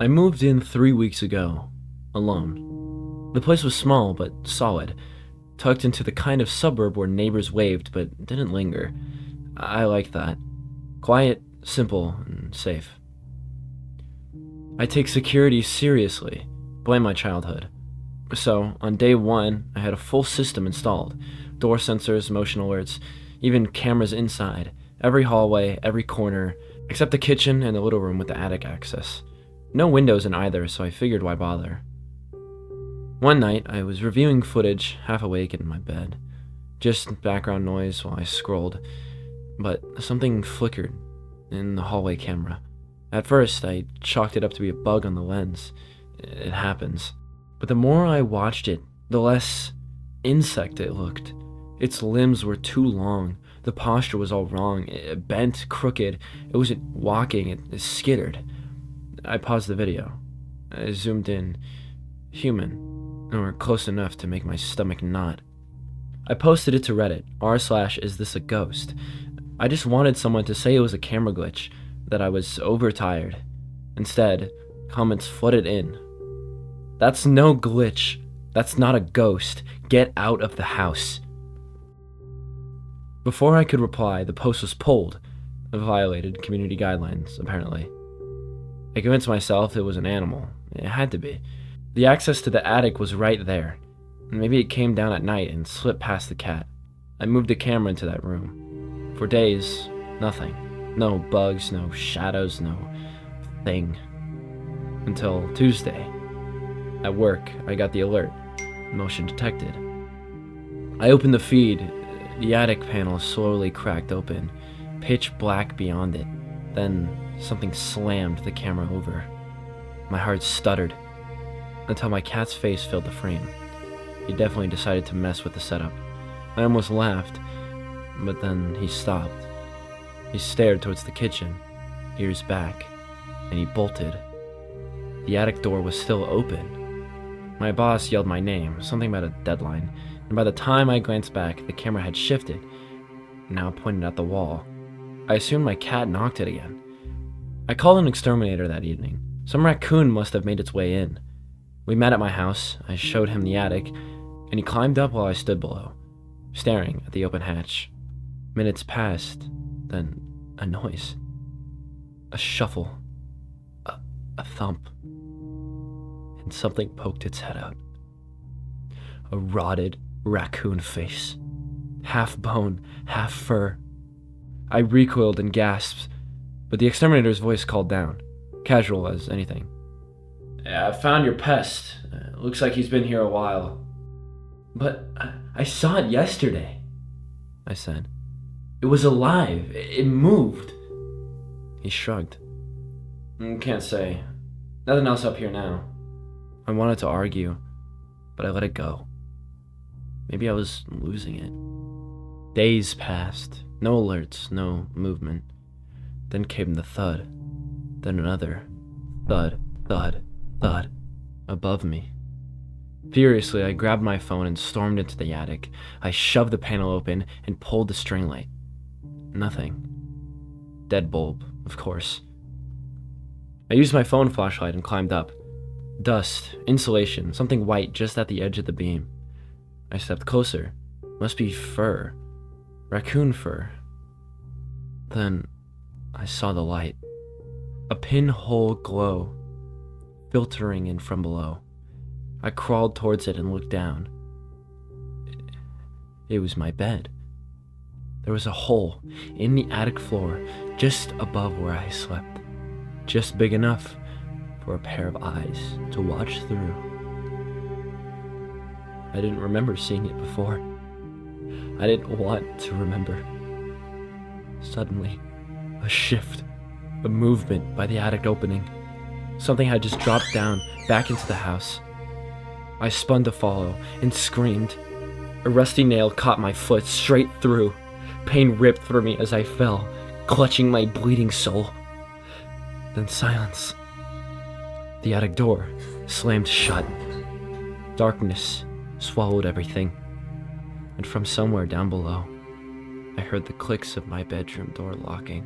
I moved in 3 weeks ago, alone. The place was small but solid, tucked into the kind of suburb where neighbors waved but didn't linger. I liked that. Quiet, simple, and safe. I take security seriously. Blame my childhood. So, on day one, I had a full system installed. Door sensors, motion alerts, even cameras inside. Every hallway, every corner, except the kitchen and the little room with the attic access. No windows in either, so I figured why bother. One night, I was reviewing footage, half awake in my bed. Just background noise while I scrolled. But something flickered in the hallway camera. At first, I chalked it up to be a bug on the lens. It happens. But the more I watched it, the less insect it looked. Its limbs were too long. The posture was all wrong. It bent, crooked. It wasn't walking. It skittered. I paused the video. I zoomed in. Human. Or close enough to make my stomach knot. I posted it to Reddit, r/isthis-a-ghost. I just wanted someone to say it was a camera glitch, that I was overtired. Instead, comments flooded in. That's no glitch. That's not a ghost. Get out of the house. Before I could reply, the post was pulled. It violated community guidelines, apparently. I convinced myself it was an animal. It had to be. The access to the attic was right there. Maybe it came down at night and slipped past the cat. I moved the camera into that room. For days, nothing. No bugs, no shadows, no thing. Until Tuesday. At work, I got the alert. Motion detected. I opened the feed. The attic panel slowly cracked open. Pitch black beyond it. Then something slammed the camera over. My heart stuttered. Until my cat's face filled the frame. He definitely decided to mess with the setup. I almost laughed. But then he stopped. He stared towards the kitchen, ears back, and he bolted. The attic door was still open. My boss yelled my name, something about a deadline, and by the time I glanced back, the camera had shifted, now pointed at the wall. I assumed my cat knocked it again. I called an exterminator that evening. Some raccoon must have made its way in. We met at my house, I showed him the attic, and he climbed up while I stood below, staring at the open hatch. Minutes passed. Then, a noise. A shuffle. A thump. And something poked its head out. A rotted raccoon face. Half bone, half fur. I recoiled and gasped, but the exterminator's voice called down, casual as anything. I found your pest. Looks like he's been here a while. But I saw it yesterday, I said. It was alive. It moved. He shrugged. Can't say. Nothing else up here now. I wanted to argue, but I let it go. Maybe I was losing it. Days passed. No alerts, no movement. Then came the thud. Then another. Thud, thud, thud. Above me. Furiously, I grabbed my phone and stormed into the attic. I shoved the panel open and pulled the string light. Nothing. Dead bulb, of course. I used my phone flashlight and climbed up. Dust, insulation, something white just at the edge of the beam. I stepped closer. Must be fur. Raccoon fur. Then I saw the light. A pinhole glow, filtering in from below. I crawled towards it and looked down. It was my bed. There was a hole in the attic floor just above where I slept. Just big enough for a pair of eyes to watch through. I didn't remember seeing it before. I didn't want to remember. Suddenly, a shift, a movement by the attic opening. Something had just dropped down, back into the house. I spun to follow and screamed. A rusty nail caught my foot straight through. Pain ripped through me as I fell, clutching my bleeding soul. Then silence. The attic door slammed shut. Darkness swallowed everything. And from somewhere down below, I heard the clicks of my bedroom door locking.